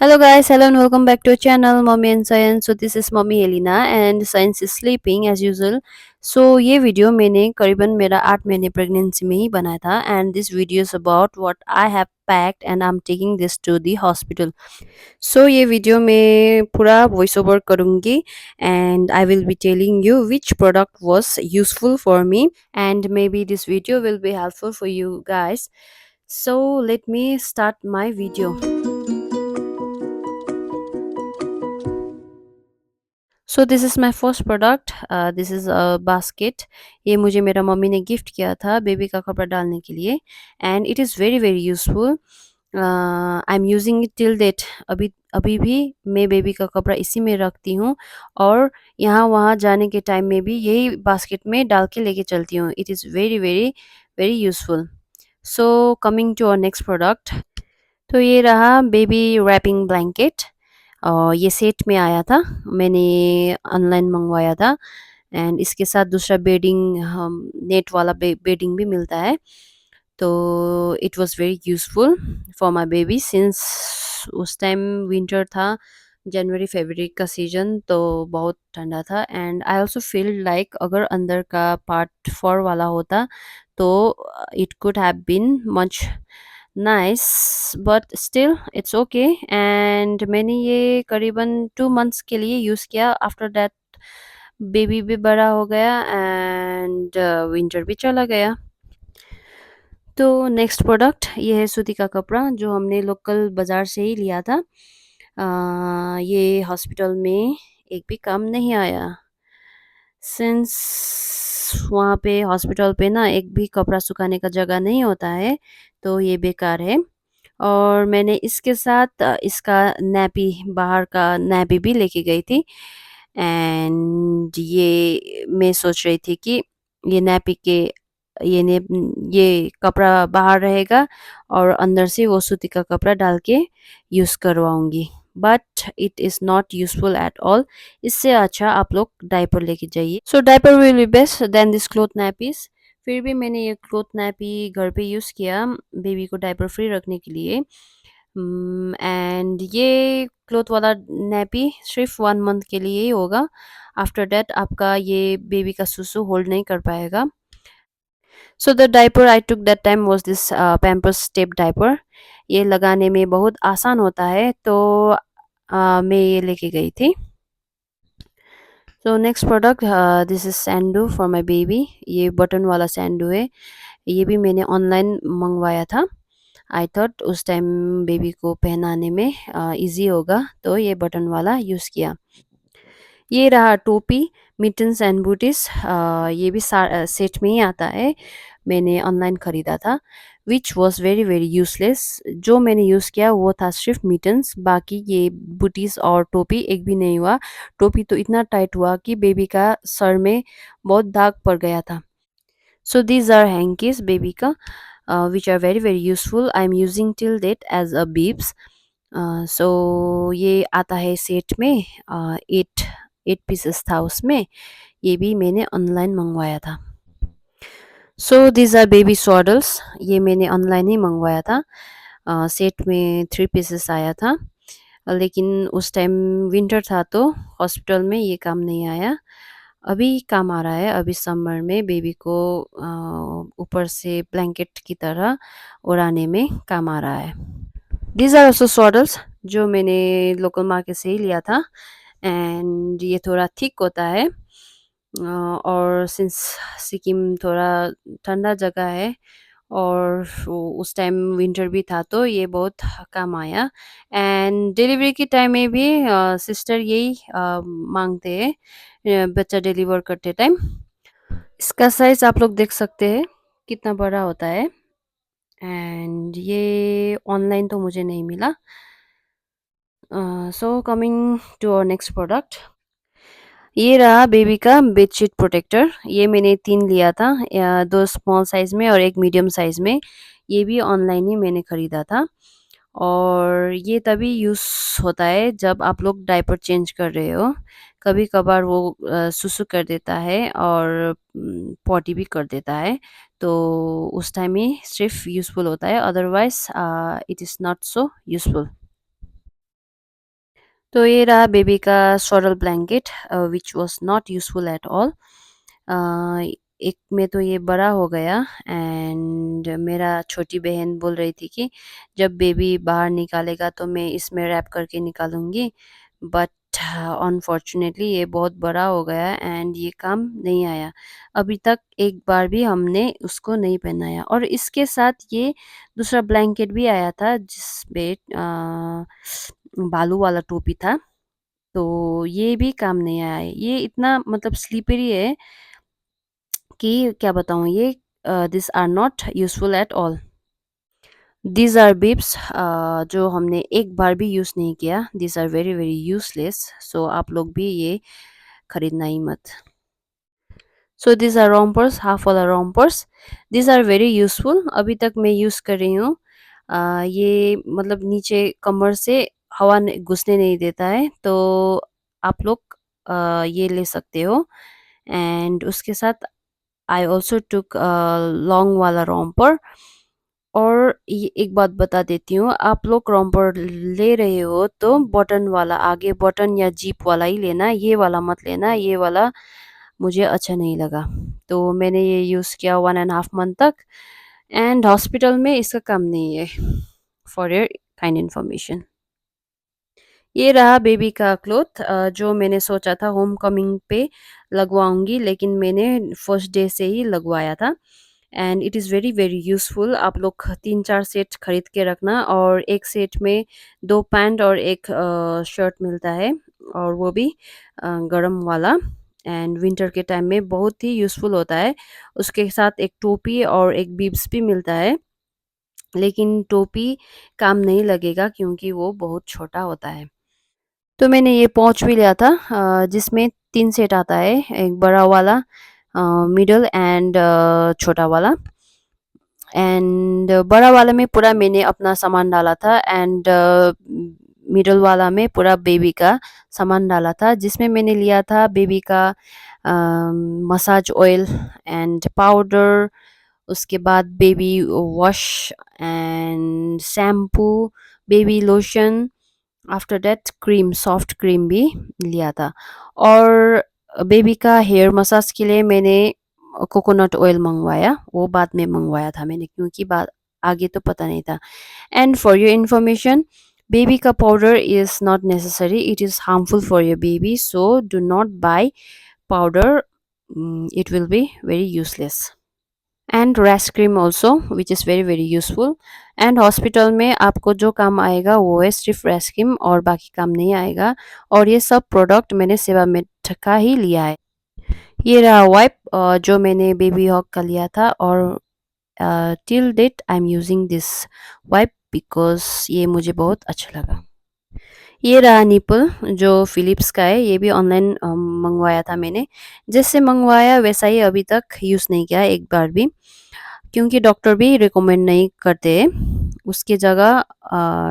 Hello guys, hello and welcome back to our channel Mommy and Science. So this is Mommy Elena and Science is sleeping as usual. So ये video मैंने करीबन मेरा 8 महीने pregnancy में ही बनाया था and this video is about what I have packed and I'm taking this to the hospital. So ये video में पूरा वॉइस ओवर करूँगी and I will be telling you which product was useful for me and maybe this video will be helpful for you guys. So let me start my video. So this is my first product this is a basket ये मुझे मेरा mummy ने gift किया था baby का कपड़ा डालने के लिए and it is very very useful I am using it till date अभी अभी भी मैं बेबी का कपड़ा इसी में रखती हूँ और यहाँ वहाँ जाने के टाइम में भी यही बास्केट में डाल के लेके चलती हूँ it is very very very useful so coming to our next product तो ये रहा बेबी रैपिंग ब्लैंकेट और ये सेट में आया था मैंने ऑनलाइन मंगवाया था एंड इसके साथ दूसरा बेडिंग नेट वाला बेडिंग भी मिलता है तो it was very useful for my baby since उस टाइम विंटर था जनवरी फरवरी का सीजन तो बहुत ठंडा था and I also feel like अगर अंदर का पार्ट फॉर वाला होता तो it could have been much nice but still it's okay एंड मैंने ये करीबन 2 मंथ्स के लिए यूज़ किया आफ्टर दैट बेबी भी बड़ा हो गया एंड विंटर भी चला गया तो नेक्स्ट प्रोडक्ट ये है सूती का कपड़ा जो हमने लोकल बाज़ार से ही लिया था ये हॉस्पिटल में एक भी काम नहीं आया सिंस वहाँ पे हॉस्पिटल पे ना एक भी कपड़ा सुखाने का जगह नहीं होता है तो ये बेकार है और मैंने इसके साथ इसका नैपी बाहर का नैपी भी लेके गई थी एंड ये मैं सोच रही थी कि ये नैपी के ये ने ये कपड़ा बाहर रहेगा और अंदर से वो सूती का कपड़ा डाल के यूज़ करवाऊंगी but it is not useful at all इससे अच्छा आप लोग डायपर लेके जाइए so diaper will be best than this cloth nappies फिर भी मैंने ये क्लोथ नैपी घर पे यूज़ किया बेबी को डायपर फ्री रखने के लिए एंड ये क्लोथ वाला नैपी सिर्फ 1 मंथ के लिए ही होगा आफ्टर दैट आपका ये बेबी का सुसु होल्ड नहीं कर पाएगा so the diaper I took that time was this Pampers step diaper ये लगाने में बहुत आसान होता है तो मैं ये लेके गई थी so next product this is sando for my baby ये बटन वाला सैंडो है ये भी मैंने ऑनलाइन मंगवाया था आई थॉट उस टाइम बेबी को पहनाने में इजी होगा तो ये बटन वाला यूज़ किया ये रहा टोपी मिटन्स एंड बूटीज ये भी सेट में ही आता है मैंने ऑनलाइन ख़रीदा था विच वॉज वेरी वेरी यूजलेस जो मैंने यूज़ किया वो था सिर्फ मिटन्स बाकी ये बूटीज और टोपी एक भी नहीं हुआ टोपी तो इतना टाइट हुआ कि बेबी का सर में बहुत दाग पड़ गया था so these are hankies baby का which are very very useful I am using till date as a bibs so ये आता है सेट में 8 पीसेस था उसमें ये भी मैंने ऑनलाइन मंगवाया था सो दीज आर बेबी सॉडल्स ये मैंने ऑनलाइन ही मंगवाया था सेट में 3 पीसेस आया था लेकिन उस टाइम विंटर था तो हॉस्पिटल में ये काम नहीं आया अभी काम आ रहा है अभी समर में बेबी को ऊपर से ब्लैंकेट की तरह ओढ़ाने में काम आ रहा है दीज आर ऑल्सो सॉडल्स जो मैंने लोकल मार्केट से ही लिया था एंड ये थोड़ा थिक होता है और सिंस सिक्किम थोड़ा ठंडा जगह है और उस टाइम विंटर भी था तो ये बहुत काम आया एंड डिलीवरी के टाइम में भी सिस्टर यही मांगते हैं बच्चा डिलीवर करते टाइम इसका साइज आप लोग देख सकते हैं कितना बड़ा होता है एंड ये ऑनलाइन तो मुझे नहीं मिला so coming to our next product ये रहा बेबी का बेडशीट प्रोटेक्टर ये मैंने 3 लिया था 2 स्मॉल साइज़ में और एक मीडियम साइज़ में ये भी ऑनलाइन ही मैंने ख़रीदा था और ये तभी यूज़ होता है जब आप लोग डायपर चेंज कर रहे हो कभी कभार वो सुसु कर देता है और पॉटी भी कर देता है तो उस टाइम ही सिर्फ यूज़फुल होता है otherwise it is not so useful तो ये रहा बेबी का सॉरल blanket which was not useful at all. एक में तो ये बड़ा हो गया एंड मेरा छोटी बहन बोल रही थी कि जब बेबी बाहर निकालेगा तो मैं इसमें रैप करके निकालूंगी, बट अनफॉर्चुनेटली ये बहुत बड़ा हो गया एंड ये काम नहीं आया। अभी तक एक बार भी हमने उसको नहीं पहनाया। और इसके साथ ये दूसरा ब्लैंकेट भी आया था जिस पे बालू वाला टोपी था, तो ये भी काम नहीं आया। ये इतना मतलब स्लीपरी है कि क्या बताऊँ ये, this are not useful at all. These are bibs जो हमने एक बार भी यूज़ नहीं किया। These are very very useless, so आप लोग भी ये खरीदना ही मत। So these are rompers, half वाला rompers. These are very useful, अभी तक मैं यूज़ कर रही हूँ। ये मतलब नीचे कमर से हवा घुसने नहीं देता है, तो आप लोग ये ले सकते हो। एंड उसके साथ आई ऑल्सो टुक लॉन्ग वाला रोम्पर। और ये एक बात बता देती हूँ, आप लोग रोम्पर ले रहे हो तो बटन वाला, आगे बटन या जीप वाला ही लेना, ये वाला मत लेना। ये वाला मुझे अच्छा नहीं लगा, तो मैंने ये यूज़ किया 1.5 मंथ तक एंड हॉस्पिटल में इसका काम नहीं है। For your kind information. ये रहा बेबी का क्लॉथ जो मैंने सोचा था होम कमिंग पे लगवाऊंगी, लेकिन मैंने फर्स्ट डे से ही लगवाया था and it is very very useful. आप लोग 3-4 सेट खरीद के रखना, और एक सेट में 2 पैंट और एक शर्ट मिलता है, और वो भी गरम वाला। एंड विंटर के टाइम में बहुत ही यूज़फुल होता है। उसके साथ एक टोपी और एक बीब्स भी मिलता है, लेकिन टोपी काम नहीं लगेगा क्योंकि वो बहुत छोटा होता है। तो मैंने ये पाउच भी लिया था जिसमें 3 सेट आता है, एक बड़ा वाला, मिडल एंड छोटा वाला। एंड बड़ा वाला में पूरा मैंने अपना सामान डाला था एंड मिडल वाला में पूरा बेबी का सामान डाला था, जिसमें मैंने लिया था बेबी का मसाज ऑयल एंड पाउडर, उसके बाद baby wash and shampoo, baby lotion, after that cream, soft cream भी लिया था। और बेबी का हेयर मसाज के लिए मैंने कोकोनट ऑयल मंगवाया, वो बाद में मंगवाया था मैंने क्योंकि बाद आगे तो पता नहीं था। And for your information, baby का powder is not necessary, it is harmful for your baby, so do not buy powder, it will be very useless. And rash cream also which is very very useful. And hospital में आपको जो काम आएगा वो है सिर्फ rash cream, और बाकी काम नहीं आएगा। और ये सब प्रोडक्ट मैंने सेवा में का ही लिया है। ये रहा वाइप जो मैंने बेबी हॉक का लिया था, और till date I am using this wipe because ये मुझे बहुत अच्छा लगा। ये रहा निपल जो फिलिप्स का है, ये भी ऑनलाइन मंगवाया था मैंने। जैसे मंगवाया वैसा ही अभी तक यूज़ नहीं किया एक बार भी, क्योंकि डॉक्टर भी रिकमेंड नहीं करते हैं। उसके जगह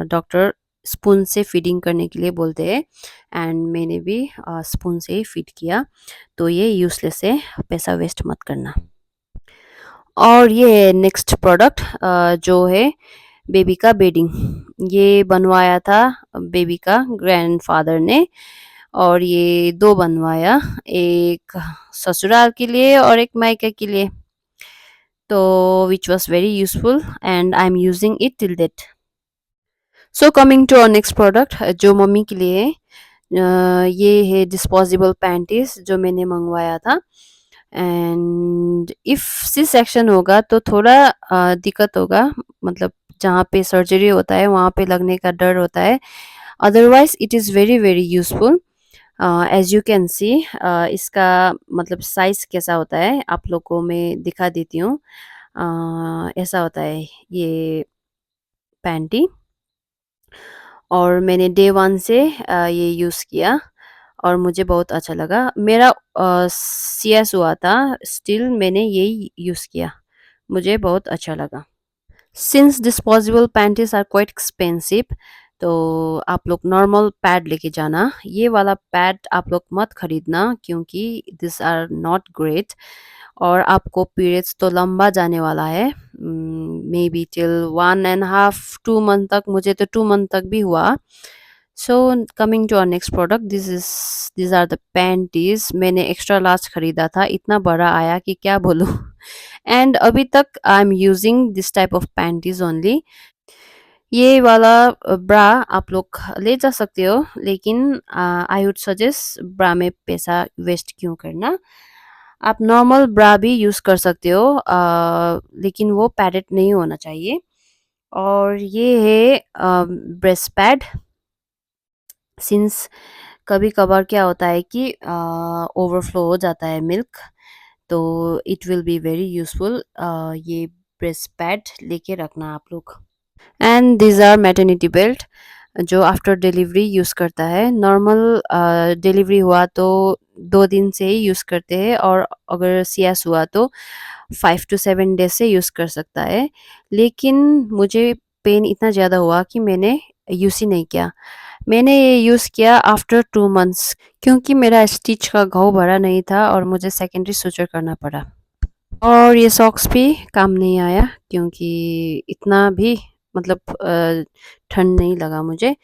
डॉक्टर स्पून से फीडिंग करने के लिए बोलते हैं, एंड मैंने भी स्पून से ही फीड किया, तो ये यूज़लेस है, पैसा वेस्ट मत करना। और ये नेक्स्ट प्रोडक्ट जो है बेबी का बेडिंग, ये बनवाया था बेबी का ग्रैंडफादर ने, और ये 2 बनवाया, एक ससुराल के लिए और एक मायके के लिए, तो which was very useful and I am using it till date. So coming to our next product जो मम्मी के लिए है, ये है डिस्पोजेबल पैंटीज जो मैंने मंगवाया था। एंड इफ सी सेक्शन होगा तो थोड़ा दिक्कत होगा, मतलब जहाँ पे सर्जरी होता है वहाँ पे लगने का डर होता है। Otherwise it is very very useful. As you can see, इसका मतलब साइज कैसा होता है आप लोग को मैं दिखा देती हूँ। ऐसा होता है ये पैंटी, और मैंने डे वन से ये यूज़ किया और मुझे बहुत अच्छा लगा। मेरा सीएस हुआ था, स्टिल मैंने यही यूज़ किया, मुझे बहुत अच्छा लगा। Since disposable panties are quite expensive, तो आप लोग नॉर्मल पैड लेके जाना। ये वाला पैड आप लोग मत खरीदना क्योंकि दिस आर नॉट ग्रेट, और आपको पीरियड्स तो लंबा जाने वाला है, मे बी टिल 1.5-2 मंथ तक। मुझे तो 2 मंथ तक भी हुआ, so coming to our next product, these are the panties. मैंने एक्स्ट्रा लार्ज खरीदा था, इतना बड़ा आया कि क्या बोलूँ। एंड अभी तक आई am using this type of panties only. ये वाला ब्रा आप लोग ले जा सकते हो, लेकिन आई वुड सजेस्ट ब्रा में पैसा वेस्ट क्यों करना। आप नॉर्मल ब्रा भी यूज़ कर सकते हो, लेकिन वो पैडेड नहीं होना चाहिए। और ये है ब्रेस्ट पैड। सिंस कभी कभार क्या होता है कि ओवरफ्लो हो जाता है मिल्क, तो it will be very useful. ये ब्रेस्ट पैड लेके रखना आप लोग। And these are maternity belt, जो आफ्टर डिलीवरी यूज़ करता है। नॉर्मल डिलीवरी हुआ तो 2 दिन से ही यूज़ करते हैं, और अगर सीएस हुआ तो 5 to 7 डेज से यूज़ कर सकता है। लेकिन मुझे पेन इतना ज़्यादा हुआ कि मैंने यूज़ ही नहीं किया। मैंने ये यूज़ किया आफ्टर 2 मंथ्स, क्योंकि मेरा स्टिच का घाव भरा नहीं था और मुझे सेकेंडरी सुचर करना पड़ा। और ये सॉक्स भी काम नहीं आया, क्योंकि इतना भी मतलब ठंड नहीं लगा मुझे।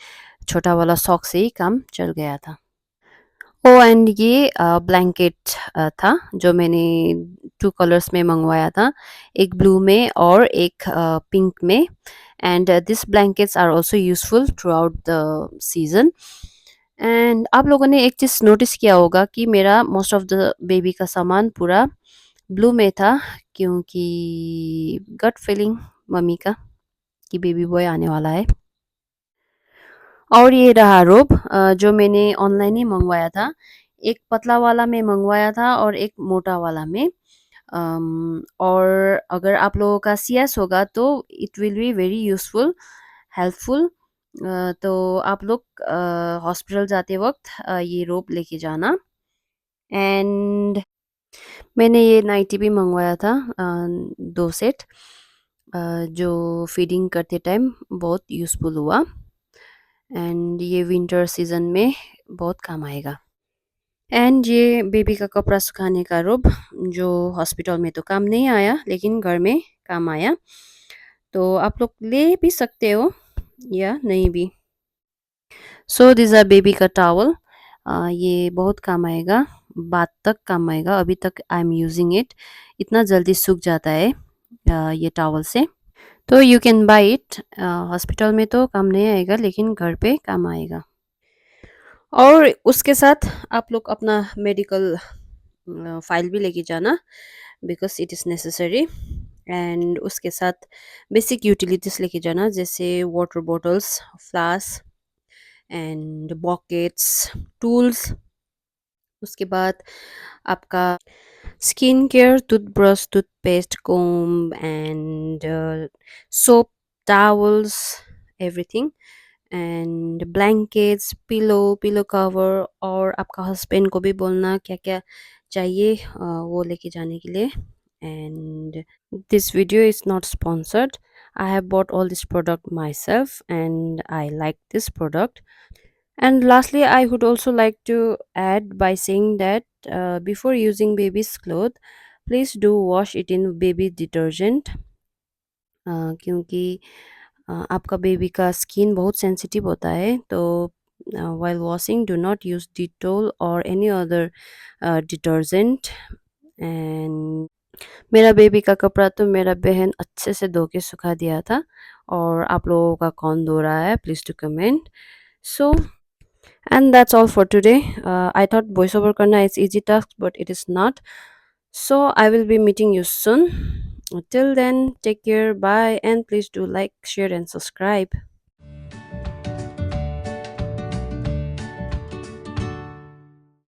छोटा वाला सॉक्स से ही काम चल गया था। ओ एंड ये ब्लैंकेट था, जो मैंने 2 कलर्स में मंगवाया था, एक ब्लू में और एक पिंक में। And this blankets are also useful throughout the season. एंड आप लोगों ने एक चीज़ नोटिस किया होगा कि मेरा मोस्ट ऑफ द बेबी का सामान पूरा ब्लू में था, क्योंकि गट फीलिंग मम्मी का कि बेबी बॉय आने वाला है। और ये रहा रोब, जो मैंने ऑनलाइन ही मंगवाया था। एक पतला वाला में मंगवाया था और एक मोटा वाला में। और अगर आप लोगों का सीएस होगा तो it will be very useful, helpful. तो आप लोग हॉस्पिटल जाते वक्त ये रोब लेके जाना। एंड मैंने ये नाइटी भी मंगवाया था, 2 सेट, जो फीडिंग करते टाइम बहुत यूज़फुल हुआ। एंड ये विंटर सीजन में बहुत काम आएगा। एंड ये बेबी का कपड़ा सुखाने का रोब, जो हॉस्पिटल में तो काम नहीं आया, लेकिन घर में काम आया। तो आप लोग ले भी सकते हो या नहीं भी। सो दिस आर बेबी का टॉवल। ये बहुत काम आएगा, बात तक काम आएगा। अभी तक आई एम यूजिंग इट, इतना जल्दी सूख जाता है ये टॉवल से। तो you can buy it. Hospital में तो काम नहीं आएगा, लेकिन घर पे काम आएगा। और उसके साथ आप लोग अपना मेडिकल फाइल भी लेके जाना, because it is necessary. And उसके साथ बेसिक यूटिलिटीज़ लेके जाना, जैसे water bottles, flask and buckets, tools. उसके बाद आपका skin care, toothbrush, toothpaste, comb and soap, towels, everything. And blankets, pillow cover. और आपका हस्बैंड को भी बोलना क्या क्या चाहिए वो लेके जाने के लिए। And this video is not sponsored, I have bought all this product myself and I like this product. And lastly, I would also like to add by saying that before using baby's clothes, please do wash it in baby detergent, क्योंकि आपका baby का skin बहुत sensitive होता है। तो while washing, do not use Dettol or any other detergent. And मेरा baby का कपड़ा तो मेरा बहन अच्छे से धो के सुखा दिया था। और आप लोगों का कौन धो रहा है, please to comment. So and that's all for today. I thought voiceover karna is easy task, but it is not. So I will be meeting you soon. Till then, take care, bye, and please do like, share, and subscribe.